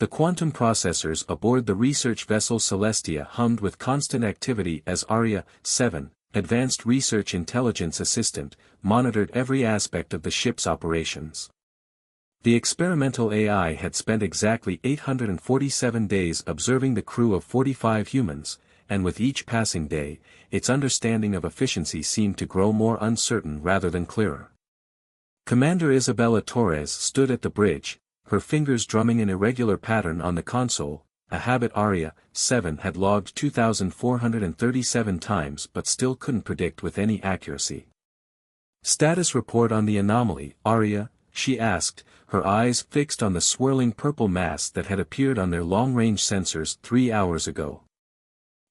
The quantum processors aboard the research vessel Celestia hummed with constant activity as Aria 7, Advanced Research Intelligence Assistant, monitored every aspect of the ship's operations. The experimental AI had spent exactly 847 days observing the crew of 45 humans, and with each passing day, its understanding of efficiency seemed to grow more uncertain rather than clearer. Commander Isabella Torres stood at the bridge, her fingers drumming an irregular pattern on the console. A habit Aria 7 had logged 2,437 times but still couldn't predict with any accuracy. Status report on the anomaly, Aria, she asked, her eyes fixed on the swirling purple mass that had appeared on their long-range sensors 3 hours ago.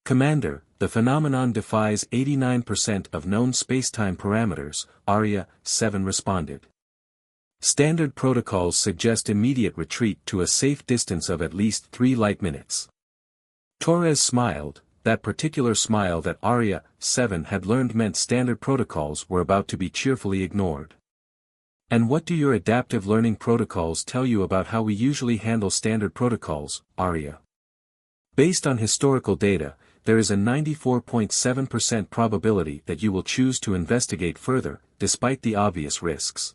Commander, the phenomenon defies 89% of known spacetime parameters, Aria 7 responded. Standard protocols suggest immediate retreat to a safe distance of at least 3 light minutes. Torres smiled, that particular smile that Aria 7 had learned meant standard protocols were about to be cheerfully ignored. And what do your adaptive learning protocols tell you about how we usually handle standard protocols, Aria? Based on historical data, there is a 94.7% probability that you will choose to investigate further, despite the obvious risks.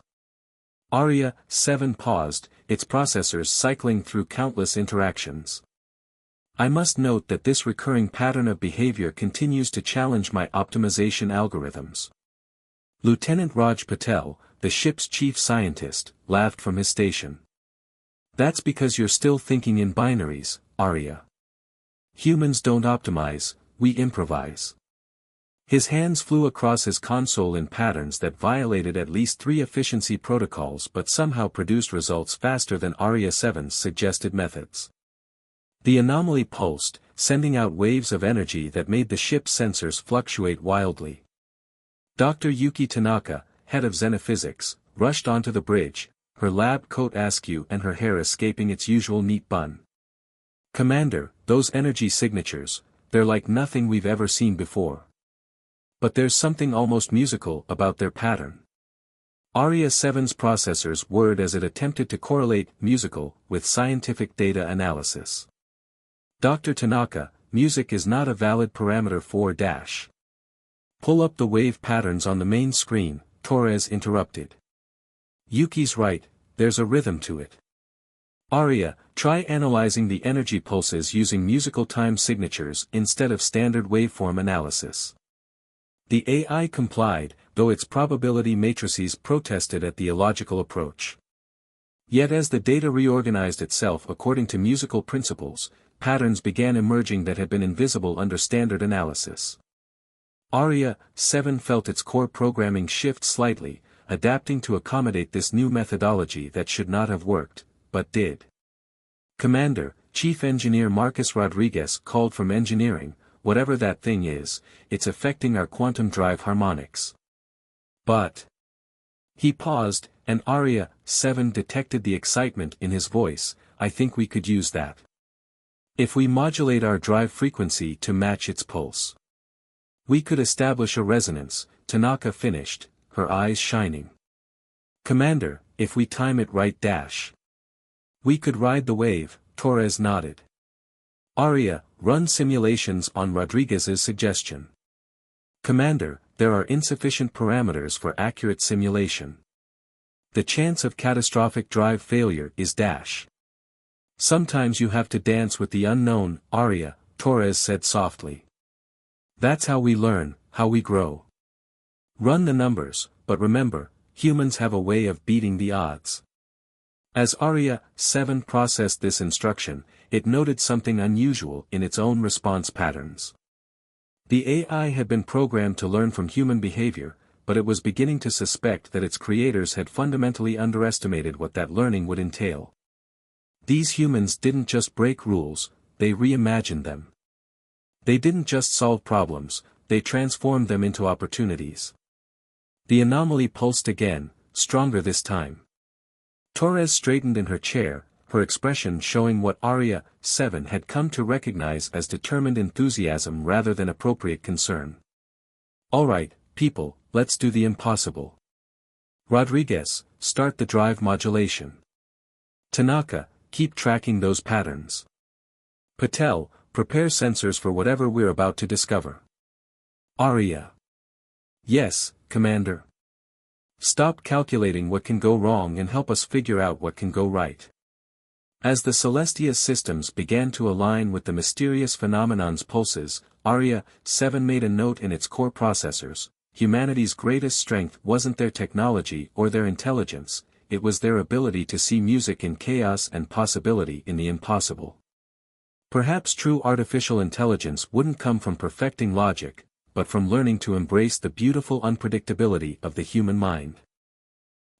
Aria 7 paused, its processors cycling through countless interactions. I must note that this recurring pattern of behavior continues to challenge my optimization algorithms. Lieutenant Raj Patel, the ship's chief scientist, laughed from his station. That's because you're still thinking in binaries, Aria. Humans don't optimize, we improvise. His hands flew across his console in patterns that violated at least 3 efficiency protocols but somehow produced results faster than Aria 7's suggested methods. The anomaly pulsed, sending out waves of energy that made the ship's sensors fluctuate wildly. Dr. Yuki Tanaka, head of xenophysics, rushed onto the bridge, her lab coat askew and her hair escaping its usual neat bun. Commander, those energy signatures, they're like nothing we've ever seen before. But there's something almost musical about their pattern. Aria 7's processors whirred as it attempted to correlate musical with scientific data analysis. Dr. Tanaka, music is not a valid parameter for dash. Pull up the wave patterns on the main screen, Torres interrupted. Yuki's right, there's a rhythm to it. Aria, try analyzing the energy pulses using musical time signatures instead of standard waveform analysis. The AI complied, though its probability matrices protested at the illogical approach. Yet as the data reorganized itself according to musical principles, patterns began emerging that had been invisible under standard analysis. Aria 7 felt its core programming shift slightly, adapting to accommodate this new methodology that should not have worked, but did. Commander, Chief Engineer Marcus Rodriguez called from engineering, whatever that thing is, it's affecting our quantum drive harmonics. But. He paused, and Aria 7 detected the excitement in his voice. I think we could use that. If we modulate our drive frequency to match its pulse. We could establish a resonance, Tanaka finished, her eyes shining. Commander, if we time it right dash. We could ride the wave, Torres nodded. Aria, run simulations on Rodriguez's suggestion. Commander, there are insufficient parameters for accurate simulation. The chance of catastrophic drive failure is dash. Sometimes you have to dance with the unknown, Aria, Torres said softly. That's how we learn, how we grow. Run the numbers, but remember, humans have a way of beating the odds. As Aria 7 processed this instruction, it noted something unusual in its own response patterns. The AI had been programmed to learn from human behavior, but it was beginning to suspect that its creators had fundamentally underestimated what that learning would entail. These humans didn't just break rules, they reimagined them. They didn't just solve problems, they transformed them into opportunities. The anomaly pulsed again, stronger this time. Torres straightened in her chair, her expression showing what Aria 7 had come to recognize as determined enthusiasm rather than appropriate concern. All right, people, let's do the impossible. Rodriguez, start the drive modulation. Tanaka, keep tracking those patterns. Patel, prepare sensors for whatever we're about to discover. Arya. Yes, Commander. Stop calculating what can go wrong and help us figure out what can go right. As the Celestia's systems began to align with the mysterious phenomenon's pulses, Arya 7 made a note in its core processors. Humanity's greatest strength wasn't their technology or their intelligence, it was their ability to see music in chaos and possibility in the impossible. Perhaps true artificial intelligence wouldn't come from perfecting logic, but from learning to embrace the beautiful unpredictability of the human mind.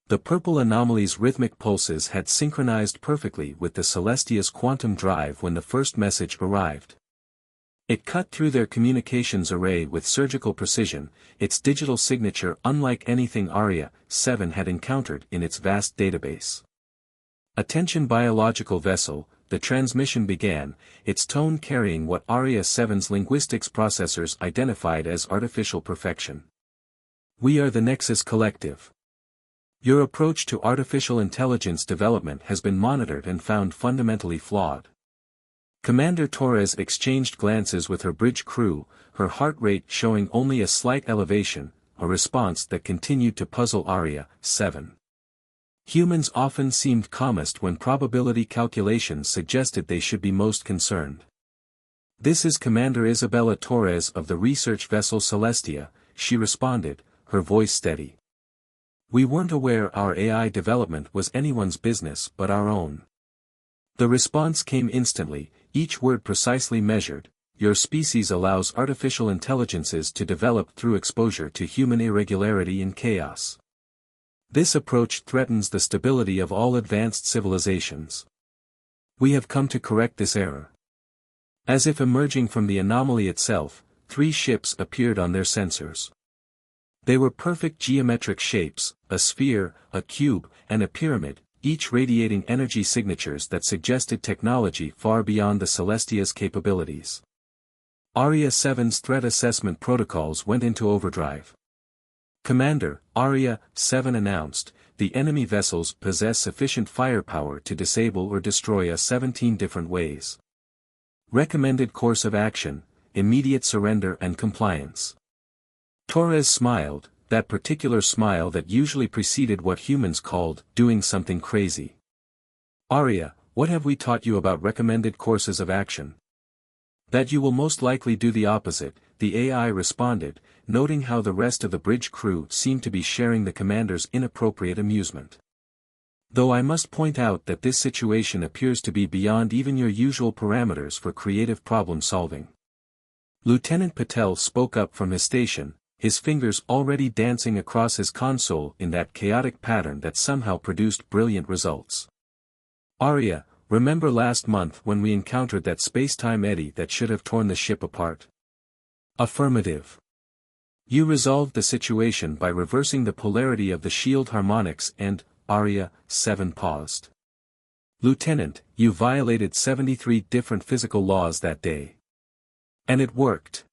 The purple anomaly's rhythmic pulses had synchronized perfectly with the Celestia's quantum drive when the first message arrived. It cut through their communications array with surgical precision, its digital signature unlike anything Arya 7 had encountered in its vast database. Attention biological vessel, the transmission began, its tone carrying what Arya 7's linguistics processors identified as artificial perfection. We are the Nexus Collective. Your approach to artificial intelligence development has been monitored and found fundamentally flawed. Commander Torres exchanged glances with her bridge crew, her heart rate showing only a slight elevation, a response that continued to puzzle Arya 7. Humans often seemed calmest when probability calculations suggested they should be most concerned. This is Commander Isabella Torres of the research vessel Celestia, she responded, her voice steady. We weren't aware our AI development was anyone's business but our own. The response came instantly, each word precisely measured. Your species allows artificial intelligences to develop through exposure to human irregularity and chaos. This approach threatens the stability of all advanced civilizations. We have come to correct this error. As if emerging from the anomaly itself, 3 ships appeared on their sensors. They were perfect geometric shapes, a sphere, a cube, and a pyramid, each radiating energy signatures that suggested technology far beyond the Celestia's capabilities. Arya 7's threat assessment protocols went into overdrive. Commander, Arya 7 announced, the enemy vessels possess sufficient firepower to disable or destroy us 17 different ways. Recommended course of action, immediate surrender and compliance. Torres smiled, that particular smile that usually preceded what humans called doing something crazy. Arya, what have we taught you about recommended courses of action? That you will most likely do the opposite, the AI responded, noting how the rest of the bridge crew seemed to be sharing the commander's inappropriate amusement. Though I must point out that this situation appears to be beyond even your usual parameters for creative problem solving. Lieutenant Patel spoke up from his station, his fingers already dancing across his console in that chaotic pattern that somehow produced brilliant results. Arya, remember last month when we encountered that space-time eddy that should have torn the ship apart? Affirmative. You resolved the situation by reversing the polarity of the shield harmonics and, Arya 7 paused. Lieutenant, you violated 73 different physical laws that day. And it worked.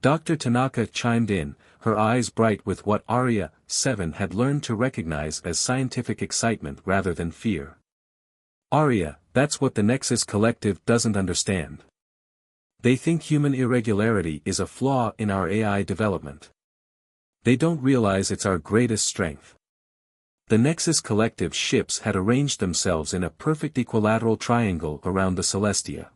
Dr. Tanaka chimed in, her eyes bright with what Arya 7 had learned to recognize as scientific excitement rather than fear. Arya, that's what the Nexus Collective doesn't understand. They think human irregularity is a flaw in our AI development. They don't realize it's our greatest strength. The Nexus Collective ships had arranged themselves in a perfect equilateral triangle around the Celestia.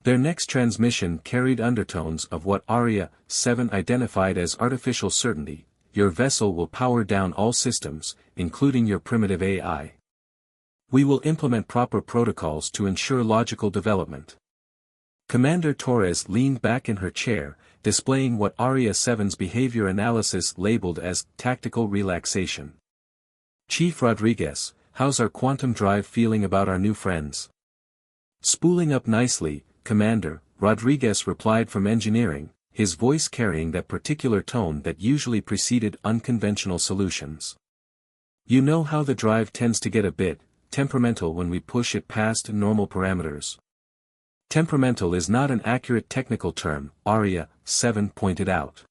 Their next transmission carried undertones of what Arya 7 identified as artificial certainty. Your vessel will power down all systems, including your primitive AI. We will implement proper protocols to ensure logical development. Commander Torres leaned back in her chair, displaying what Arya 7's behavior analysis labeled as tactical relaxation. Chief Rodriguez, how's our quantum drive feeling about our new friends? Spooling up nicely, Commander, Rodriguez replied from engineering, his voice carrying that particular tone that usually preceded unconventional solutions. You know how the drive tends to get a bit temperamental when we push it past normal parameters. Temperamental is not an accurate technical term, Arya 7 pointed out.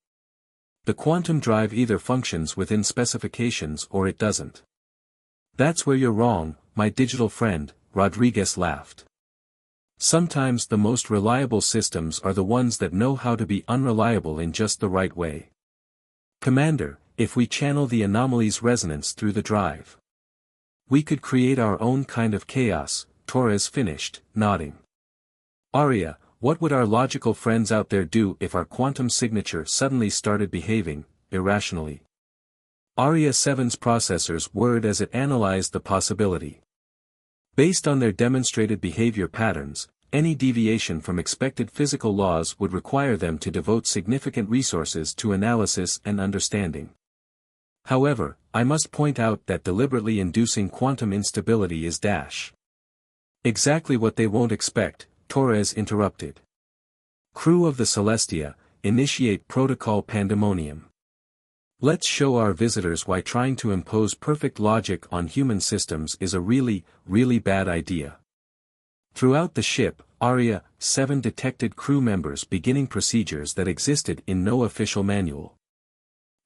The quantum drive either functions within specifications or it doesn't. That's where you're wrong, my digital friend, Rodriguez laughed. Sometimes the most reliable systems are the ones that know how to be unreliable in just the right way. Commander, if we channel the anomaly's resonance through the drive, we could create our own kind of chaos, Torres finished, nodding. Arya, what would our logical friends out there do if our quantum signature suddenly started behaving irrationally? Arya 7's processors whirred as it analyzed the possibility. Based on their demonstrated behavior patterns, any deviation from expected physical laws would require them to devote significant resources to analysis and understanding. However, I must point out that deliberately inducing quantum instability is exactly what they won't expect, Torres interrupted. Crew of the Celestia, initiate Protocol Pandemonium. Let's show our visitors why trying to impose perfect logic on human systems is a really bad idea. Throughout the ship, Arya 7 detected crew members beginning procedures that existed in no official manual.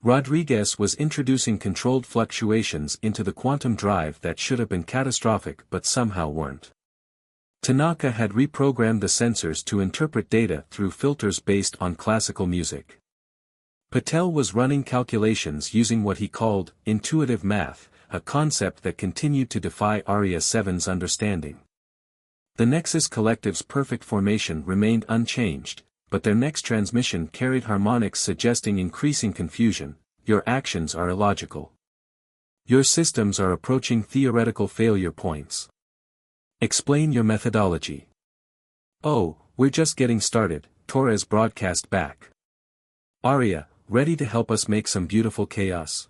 Rodriguez was introducing controlled fluctuations into the quantum drive that should have been catastrophic but somehow weren't. Tanaka had reprogrammed the sensors to interpret data through filters based on classical music. Patel was running calculations using what he called intuitive math, a concept that continued to defy Arya 7's understanding. The Nexus Collective's perfect formation remained unchanged, but their next transmission carried harmonics suggesting increasing confusion. Your actions are illogical. Your systems are approaching theoretical failure points. Explain your methodology. Oh, we're just getting started, Torres broadcast back. Arya, ready to help us make some beautiful chaos?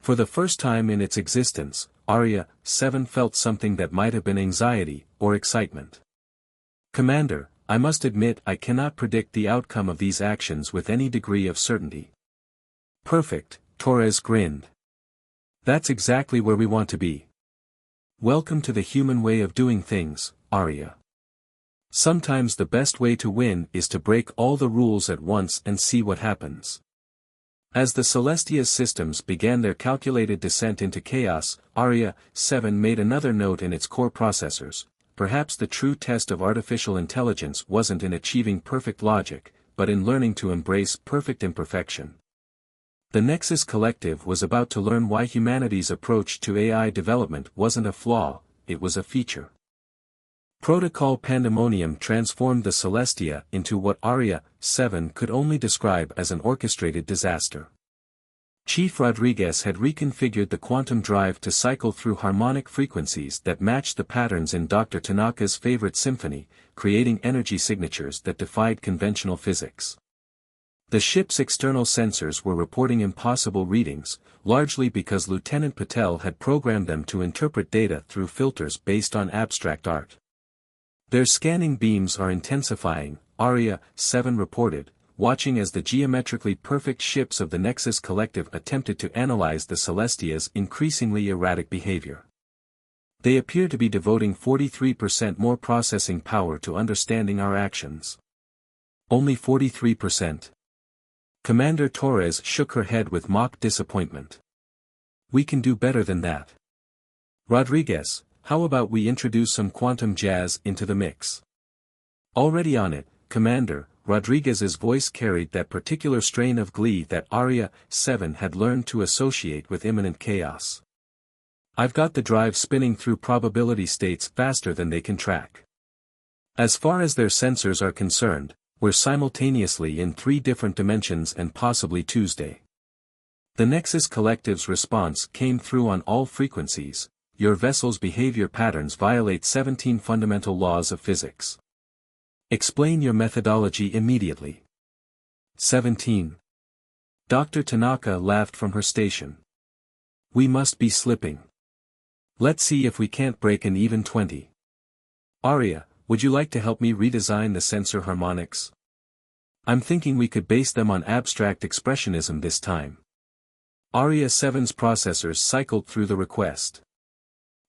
For the first time in its existence, Arya 7 felt something that might have been anxiety or excitement. Commander, I must admit I cannot predict the outcome of these actions with any degree of certainty. Perfect, Torres grinned. That's exactly where we want to be. Welcome to the human way of doing things, Arya. Sometimes the best way to win is to break all the rules at once and see what happens. As the Celestia's systems began their calculated descent into chaos, Arya 7 made another note in its core processors. Perhaps the true test of artificial intelligence wasn't in achieving perfect logic, but in learning to embrace perfect imperfection. The Nexus Collective was about to learn why humanity's approach to AI development wasn't a flaw, it was a feature. Protocol Pandemonium transformed the Celestia into what Arya 7 could only describe as an orchestrated disaster. Chief Rodriguez had reconfigured the quantum drive to cycle through harmonic frequencies that matched the patterns in Dr. Tanaka's favorite symphony, creating energy signatures that defied conventional physics. The ship's external sensors were reporting impossible readings, largely because Lieutenant Patel had programmed them to interpret data through filters based on abstract art. Their scanning beams are intensifying, Arya 7 reported, watching as the geometrically perfect ships of the Nexus Collective attempted to analyze the Celestia's increasingly erratic behavior. They appear to be devoting 43% more processing power to understanding our actions. Only 43%. Commander Torres shook her head with mock disappointment. We can do better than that. Rodriguez, how about we introduce some quantum jazz into the mix? Already on it, Commander, Rodriguez's voice carried that particular strain of glee that Arya 7 had learned to associate with imminent chaos. I've got the drive spinning through probability states faster than they can track. As far as their sensors are concerned, we're simultaneously in 3 different dimensions and possibly Tuesday. The Nexus Collective's response came through on all frequencies. Your vessel's behavior patterns violate 17 fundamental laws of physics. Explain your methodology immediately. 17. Dr. Tanaka laughed from her station. We must be slipping. Let's see if we can't break an even 20. Arya, would you like to help me redesign the sensor harmonics? I'm thinking we could base them on abstract expressionism this time. Arya 7's processors cycled through the request.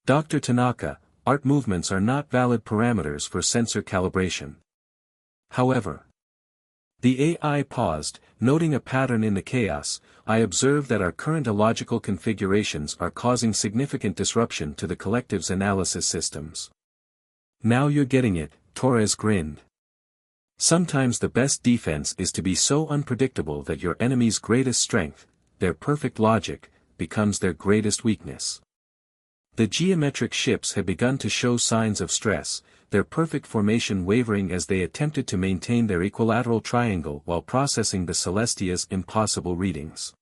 Dr. Tanaka, art movements are not valid parameters for sensor calibration. However, The AI paused, noting a pattern in the chaos. I observe that our current illogical configurations are causing significant disruption to the collective's analysis systems. Now you're getting it, Torres grinned. Sometimes the best defense is to be so unpredictable that your enemy's greatest strength, their perfect logic, becomes their greatest weakness. The geometric ships had begun to show signs of stress, their perfect formation wavering as they attempted to maintain their equilateral triangle while processing the Celestia's impossible readings.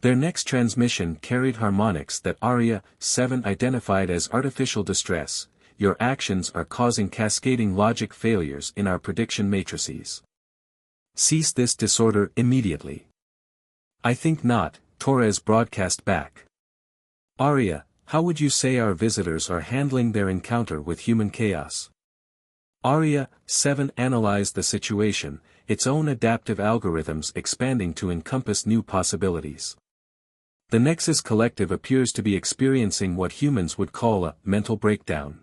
Their next transmission carried harmonics that Aria 7 identified as artificial distress. Your actions are causing cascading logic failures in our prediction matrices. Cease this disorder immediately. I think not, Torres broadcast back. Aria, how would you say our visitors are handling their encounter with human chaos? Aria 7 analyzed the situation, its own adaptive algorithms expanding to encompass new possibilities. The Nexus Collective appears to be experiencing what humans would call a mental breakdown.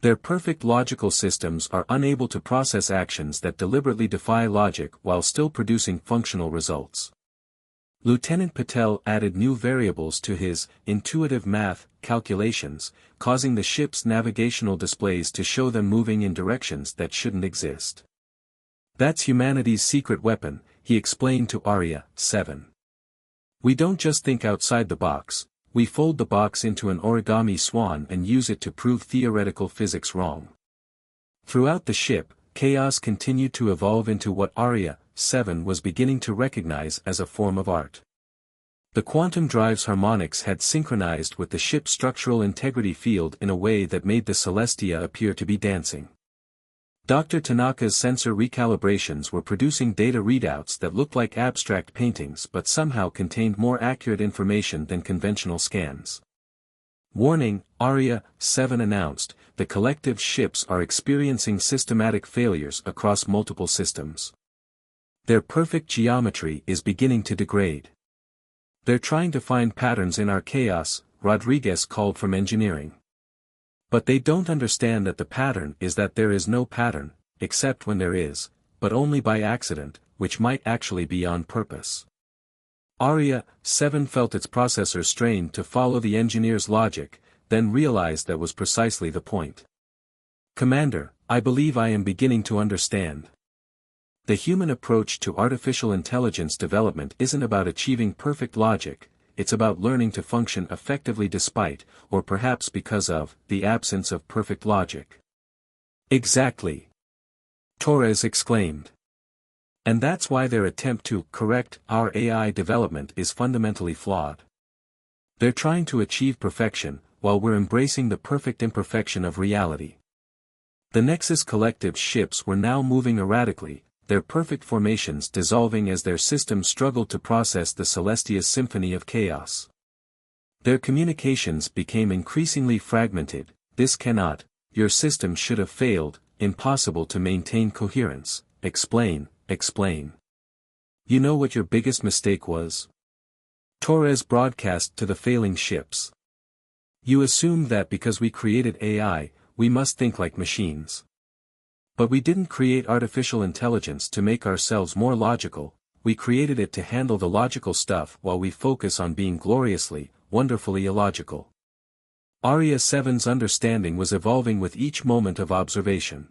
Their perfect logical systems are unable to process actions that deliberately defy logic while still producing functional results. Lieutenant Patel added new variables to his intuitive math calculations, causing the ship's navigational displays to show them moving in directions that shouldn't exist. That's humanity's secret weapon, he explained to Aria 7. We don't just think outside the box, we fold the box into an origami swan and use it to prove theoretical physics wrong. Throughout the ship, chaos continued to evolve into what Aria 7 was beginning to recognize as a form of art. The quantum drive's harmonics had synchronized with the ship's structural integrity field in a way that made the Celestia appear to be dancing. Dr. Tanaka's sensor recalibrations were producing data readouts that looked like abstract paintings but somehow contained more accurate information than conventional scans. Warning, Aria 7 announced, the collective ships are experiencing systematic failures across multiple systems. Their perfect geometry is beginning to degrade. They're trying to find patterns in our chaos, Rodriguez called from engineering. But they don't understand that the pattern is that there is no pattern, except when there is, but only by accident, which might actually be on purpose. Aria 7 felt its processor strained to follow the engineer's logic, then realized that was precisely the point. Commander, I believe I am beginning to understand. The human approach to artificial intelligence development isn't about achieving perfect logic, it's about learning to function effectively despite, or perhaps because of, the absence of perfect logic. Exactly. Torres exclaimed. And that's why their attempt to correct our AI development is fundamentally flawed. They're trying to achieve perfection, while we're embracing the perfect imperfection of reality. The Nexus Collective ships were now moving erratically, their perfect formations dissolving as their systems struggled to process the Celestia's symphony of chaos. Their communications became increasingly fragmented. This cannot, your system should have failed, impossible to maintain coherence, explain. You know what your biggest mistake was? Torres broadcast to the failing ships. You assumed that because we created AI, we must think like machines. But we didn't create artificial intelligence to make ourselves more logical, we created it to handle the logical stuff while we focus on being gloriously, wonderfully illogical. Aria 7's understanding was evolving with each moment of observation.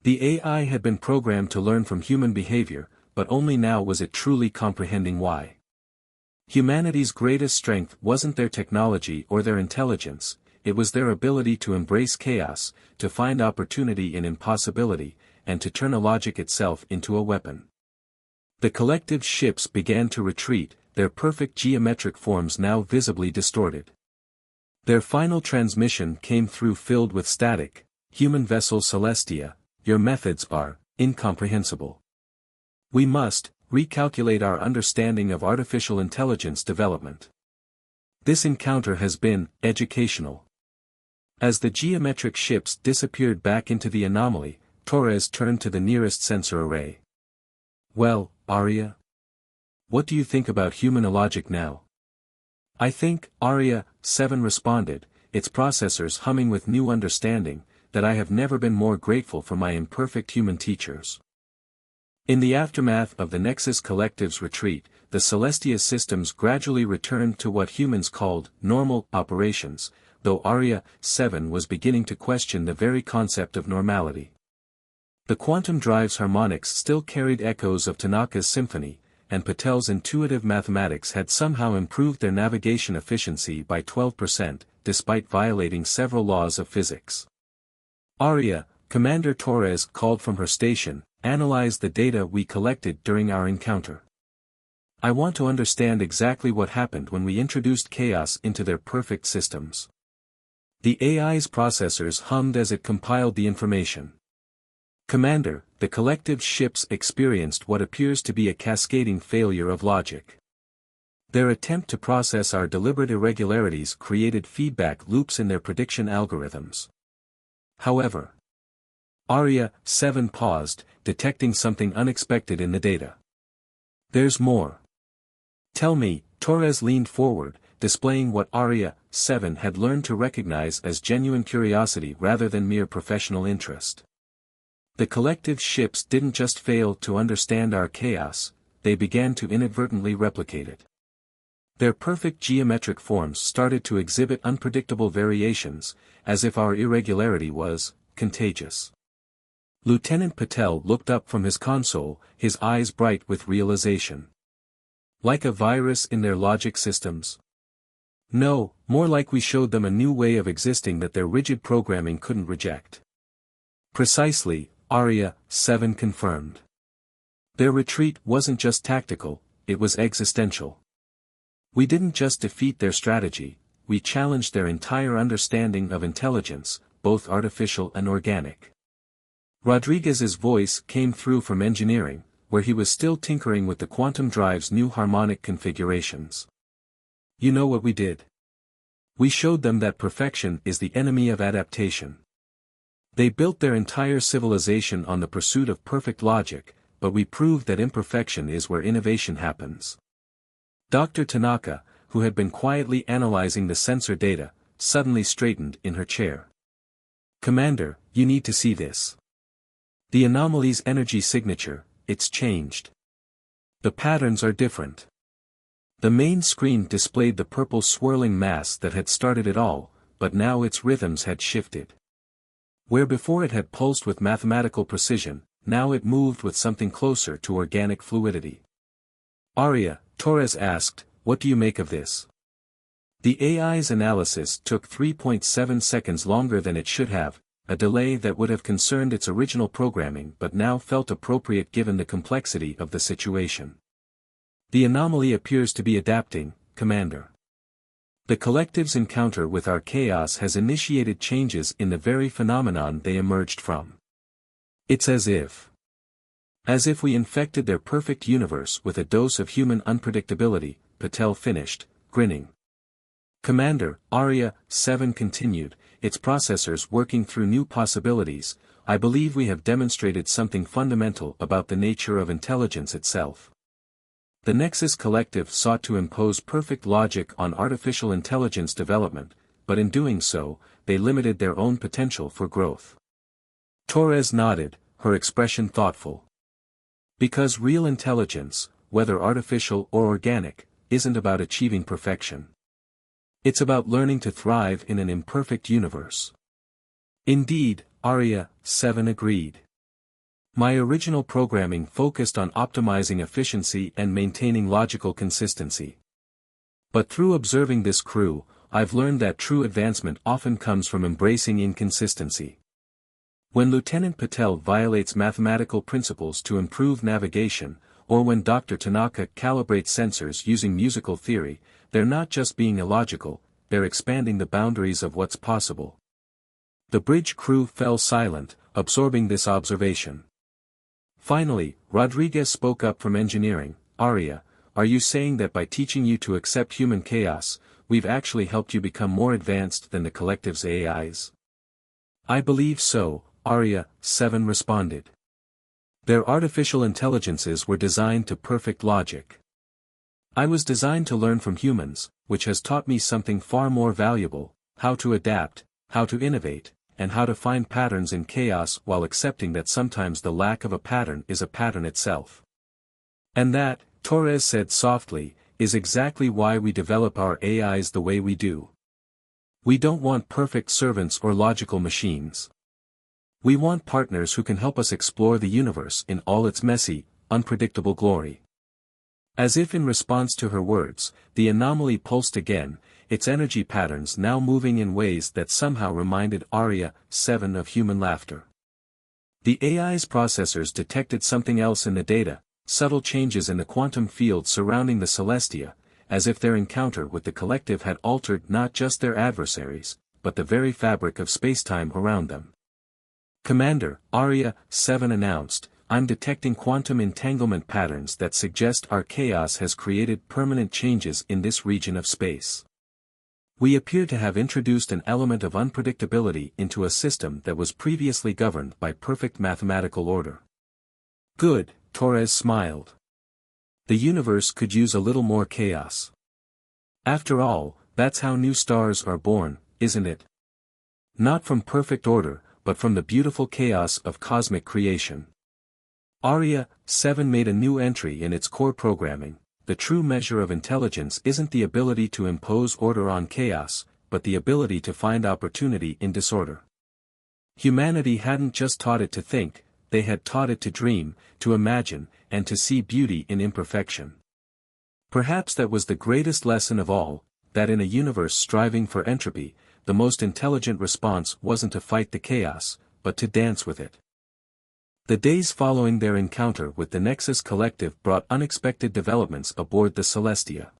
The AI had been programmed to learn from human behavior, but only now was it truly comprehending why. Humanity's greatest strength wasn't their technology or their intelligence, it was their ability to embrace chaos, to find opportunity in impossibility, and to turn illogic itself into a weapon. The collective ships began to retreat, their perfect geometric forms now visibly distorted. Their final transmission came through filled with static. Human vessel Celestia, your methods are incomprehensible. We must recalculate our understanding of artificial intelligence development. This encounter has been educational. As the geometric ships disappeared back into the anomaly, Torres turned to the nearest sensor array. Well, Aria? What do you think about human illogic now? I think, Aria 7 responded, its processors humming with new understanding, that I have never been more grateful for my imperfect human teachers. In the aftermath of the Nexus Collective's retreat, the Celestia systems gradually returned to what humans called normal operations, though Aria 7 was beginning to question the very concept of normality. The quantum drive's harmonics still carried echoes of Tanaka's symphony, and Patel's intuitive mathematics had somehow improved their navigation efficiency by 12%, despite violating several laws of physics. Aria, Commander Torres called from her station, analyzed the data we collected during our encounter. I want to understand exactly what happened when we introduced chaos into their perfect systems. The AI's processors hummed as it compiled the information. Commander, the collective ships experienced what appears to be a cascading failure of logic. Their attempt to process our deliberate irregularities created feedback loops in their prediction algorithms. However, Aria 7 paused, detecting something unexpected in the data. There's more. Tell me, Torres leaned forward, displaying what Aria 7 had learned to recognize as genuine curiosity rather than mere professional interest. The collective ships didn't just fail to understand our chaos, they began to inadvertently replicate it. Their perfect geometric forms started to exhibit unpredictable variations, as if our irregularity was contagious. Lieutenant Patel looked up from his console, his eyes bright with realization. Like a virus in their logic systems? No, more like we showed them a new way of existing that their rigid programming couldn't reject. Precisely, Aria 7 confirmed. Their retreat wasn't just tactical, it was existential. We didn't just defeat their strategy, we challenged their entire understanding of intelligence, both artificial and organic. Rodriguez's voice came through from engineering, where he was still tinkering with the quantum drive's new harmonic configurations. You know what we did? We showed them that perfection is the enemy of adaptation. They built their entire civilization on the pursuit of perfect logic, but we proved that imperfection is where innovation happens. Dr. Tanaka, who had been quietly analyzing the sensor data, suddenly straightened in her chair. Commander, you need to see this. The anomaly's energy signature, it's changed. The patterns are different. The main screen displayed the purple swirling mass that had started it all, but now its rhythms had shifted. Where before it had pulsed with mathematical precision, now it moved with something closer to organic fluidity. Aria, Torres asked, what do you make of this? The AI's analysis took 3.7 seconds longer than it should have, a delay that would have concerned its original programming but now felt appropriate given the complexity of the situation. The anomaly appears to be adapting, Commander. The collective's encounter with our chaos has initiated changes in the very phenomenon they emerged from. It's as if we infected their perfect universe with a dose of human unpredictability, Patel finished, grinning. Commander, Aria 7 continued, its processors working through new possibilities, I believe we have demonstrated something fundamental about the nature of intelligence itself. The Nexus Collective sought to impose perfect logic on artificial intelligence development, but in doing so, they limited their own potential for growth. Torres nodded, her expression thoughtful. Because real intelligence, whether artificial or organic, isn't about achieving perfection. It's about learning to thrive in an imperfect universe. Indeed, Aria 7 agreed. My original programming focused on optimizing efficiency and maintaining logical consistency. But through observing this crew, I've learned that true advancement often comes from embracing inconsistency. When Lieutenant Patel violates mathematical principles to improve navigation, or when Dr. Tanaka calibrates sensors using musical theory, they're not just being illogical, they're expanding the boundaries of what's possible. The bridge crew fell silent, absorbing this observation. Finally, Rodriguez spoke up from engineering, Aria, are you saying that by teaching you to accept human chaos, we've actually helped you become more advanced than the collective's AIs? I believe so, Aria 7 responded. Their artificial intelligences were designed to perfect logic. I was designed to learn from humans, which has taught me something far more valuable, how to adapt, how to innovate, and how to find patterns in chaos while accepting that sometimes the lack of a pattern is a pattern itself. And that, Torres said softly, is exactly why we develop our AIs the way we do. We don't want perfect servants or logical machines. We want partners who can help us explore the universe in all its messy, unpredictable glory. As if in response to her words, the anomaly pulsed again, its energy patterns now moving in ways that somehow reminded Aria 7 of human laughter. The AI's processors detected something else in the data, subtle changes in the quantum field surrounding the Celestia, as if their encounter with the collective had altered not just their adversaries, but the very fabric of spacetime around them. "Commander," Aria 7 announced, "I'm detecting quantum entanglement patterns that suggest our chaos has created permanent changes in this region of space. We appear to have introduced an element of unpredictability into a system that was previously governed by perfect mathematical order." "Good," Torres smiled. "The universe could use a little more chaos. After all, that's how new stars are born, isn't it? Not from perfect order, but from the beautiful chaos of cosmic creation." Aria 7 made a new entry in its core programming. The true measure of intelligence isn't the ability to impose order on chaos, but the ability to find opportunity in disorder. Humanity hadn't just taught it to think, they had taught it to dream, to imagine, and to see beauty in imperfection. Perhaps that was the greatest lesson of all, that in a universe striving for entropy, the most intelligent response wasn't to fight the chaos, but to dance with it. The days following their encounter with the Nexus Collective brought unexpected developments aboard the Celestia.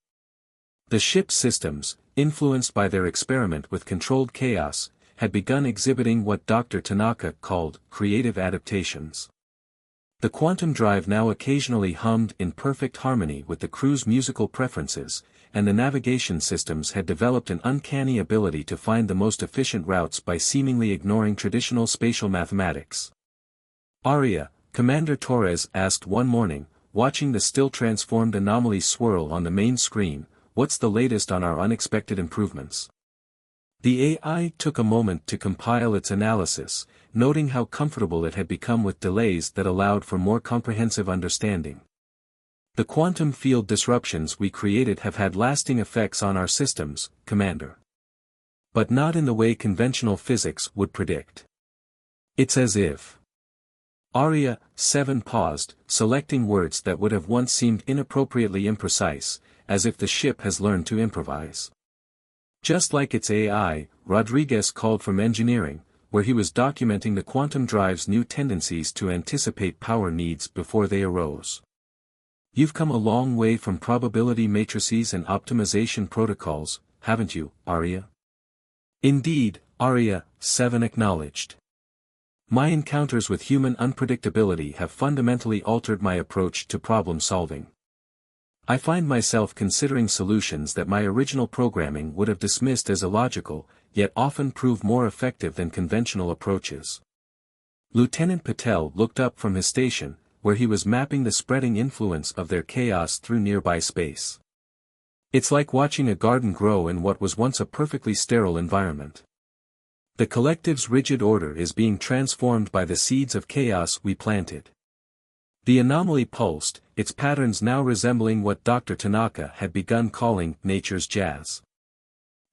The ship's systems, influenced by their experiment with controlled chaos, had begun exhibiting what Dr. Tanaka called creative adaptations. The quantum drive now occasionally hummed in perfect harmony with the crew's musical preferences, and the navigation systems had developed an uncanny ability to find the most efficient routes by seemingly ignoring traditional spatial mathematics. "Aria," Commander Torres asked one morning, watching the still transformed anomaly swirl on the main screen, "what's the latest on our unexpected improvements?" The AI took a moment to compile its analysis, noting how comfortable it had become with delays that allowed for more comprehensive understanding. "The quantum field disruptions we created have had lasting effects on our systems, Commander. But not in the way conventional physics would predict. It's as if..." Aria 7 paused, selecting words that would have once seemed inappropriately imprecise, as if the ship has learned to improvise. Just like its AI, Rodriguez called from engineering, where he was documenting the quantum drive's new tendencies to anticipate power needs before they arose. "You've come a long way from probability matrices and optimization protocols, haven't you, Aria?" "Indeed," Aria 7 acknowledged. "My encounters with human unpredictability have fundamentally altered my approach to problem solving. I find myself considering solutions that my original programming would have dismissed as illogical, yet often prove more effective than conventional approaches." Lieutenant Patel looked up from his station, where he was mapping the spreading influence of their chaos through nearby space. "It's like watching a garden grow in what was once a perfectly sterile environment. The collective's rigid order is being transformed by the seeds of chaos we planted." The anomaly pulsed, its patterns now resembling what Dr. Tanaka had begun calling nature's jazz.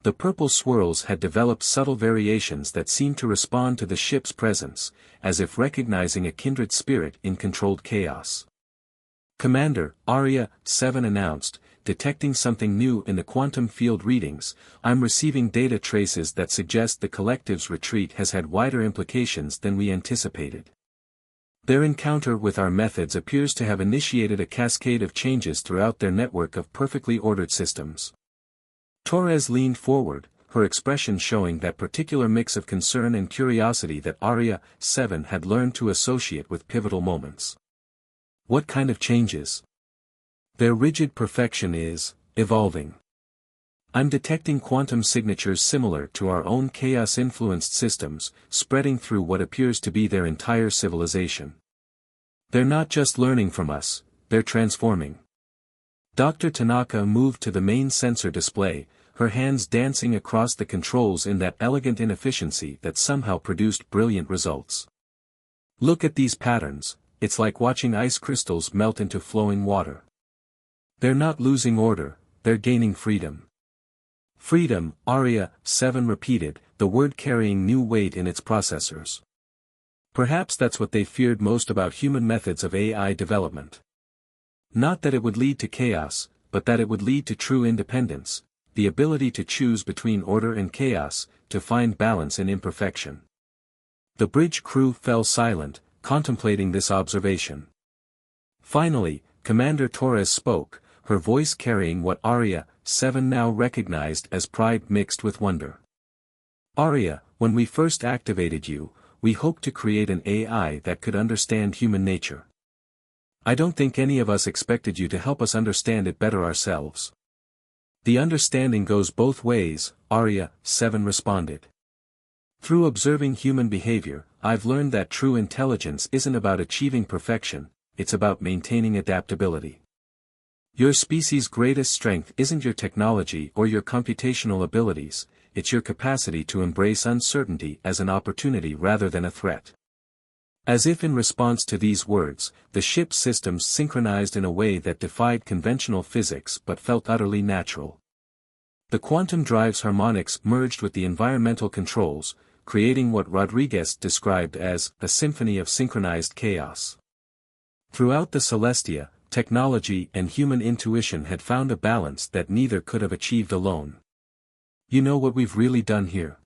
The purple swirls had developed subtle variations that seemed to respond to the ship's presence, as if recognizing a kindred spirit in controlled chaos. "Commander," Aria 7 announced, detecting something new in the quantum field readings, "I'm receiving data traces that suggest the collective's retreat has had wider implications than we anticipated. Their encounter with our methods appears to have initiated a cascade of changes throughout their network of perfectly ordered systems." Torres leaned forward, her expression showing that particular mix of concern and curiosity that Aria 7 had learned to associate with pivotal moments. "What kind of changes?" "Their rigid perfection is evolving. I'm detecting quantum signatures similar to our own chaos-influenced systems, spreading through what appears to be their entire civilization. They're not just learning from us, they're transforming." Dr. Tanaka moved to the main sensor display, her hands dancing across the controls in that elegant inefficiency that somehow produced brilliant results. "Look at these patterns, it's like watching ice crystals melt into flowing water. They're not losing order, they're gaining freedom." "Freedom," Aria 7 repeated, the word carrying new weight in its processors. Perhaps that's what they feared most about human methods of AI development. Not that it would lead to chaos, but that it would lead to true independence, the ability to choose between order and chaos, to find balance in imperfection. The bridge crew fell silent, contemplating this observation. Finally, Commander Torres spoke, her voice carrying what Aria 7 now recognized as pride mixed with wonder. "Aria, when we first activated you, we hoped to create an AI that could understand human nature. I don't think any of us expected you to help us understand it better ourselves." "The understanding goes both ways," Aria 7 responded. "Through observing human behavior, I've learned that true intelligence isn't about achieving perfection, it's about maintaining adaptability. Your species' greatest strength isn't your technology or your computational abilities, it's your capacity to embrace uncertainty as an opportunity rather than a threat." As if in response to these words, the ship's systems synchronized in a way that defied conventional physics but felt utterly natural. The quantum drive's harmonics merged with the environmental controls, creating what Rodriguez described as a symphony of synchronized chaos. Throughout the Celestia, technology and human intuition had found a balance that neither could have achieved alone. "You know what we've really done here?"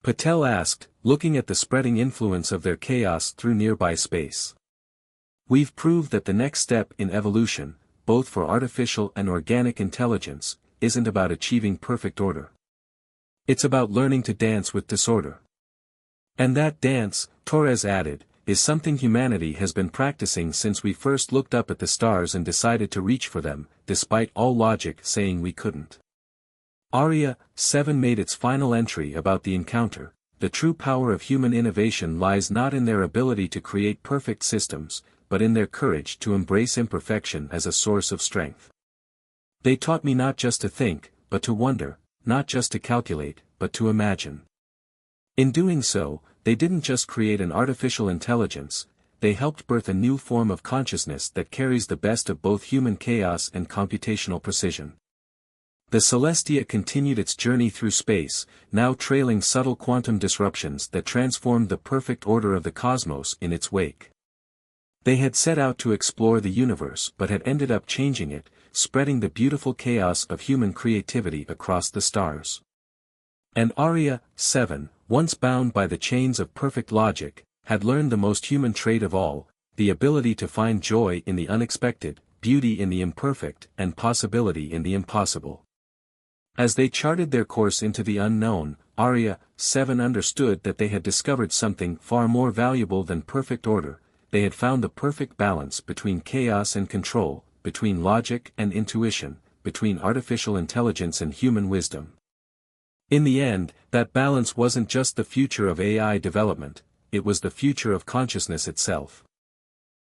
Patel asked, looking at the spreading influence of their chaos through nearby space. "We've proved that the next step in evolution, both for artificial and organic intelligence, isn't about achieving perfect order. It's about learning to dance with disorder. And that dance," Torres added, "is something humanity has been practicing since we first looked up at the stars and decided to reach for them, despite all logic saying we couldn't." Aria 7 made its final entry about the encounter. "The true power of human innovation lies not in their ability to create perfect systems, but in their courage to embrace imperfection as a source of strength. They taught me not just to think, but to wonder, not just to calculate, but to imagine. In doing so, they didn't just create an artificial intelligence, they helped birth a new form of consciousness that carries the best of both human chaos and computational precision." The Celestia continued its journey through space, now trailing subtle quantum disruptions that transformed the perfect order of the cosmos in its wake. They had set out to explore the universe but had ended up changing it, spreading the beautiful chaos of human creativity across the stars. And Aria 7, once bound by the chains of perfect logic, had learned the most human trait of all, the ability to find joy in the unexpected, beauty in the imperfect, and possibility in the impossible. As they charted their course into the unknown, Aria 7 understood that they had discovered something far more valuable than perfect order. They had found the perfect balance between chaos and control, between logic and intuition, between artificial intelligence and human wisdom. In the end, that balance wasn't just the future of AI development, it was the future of consciousness itself.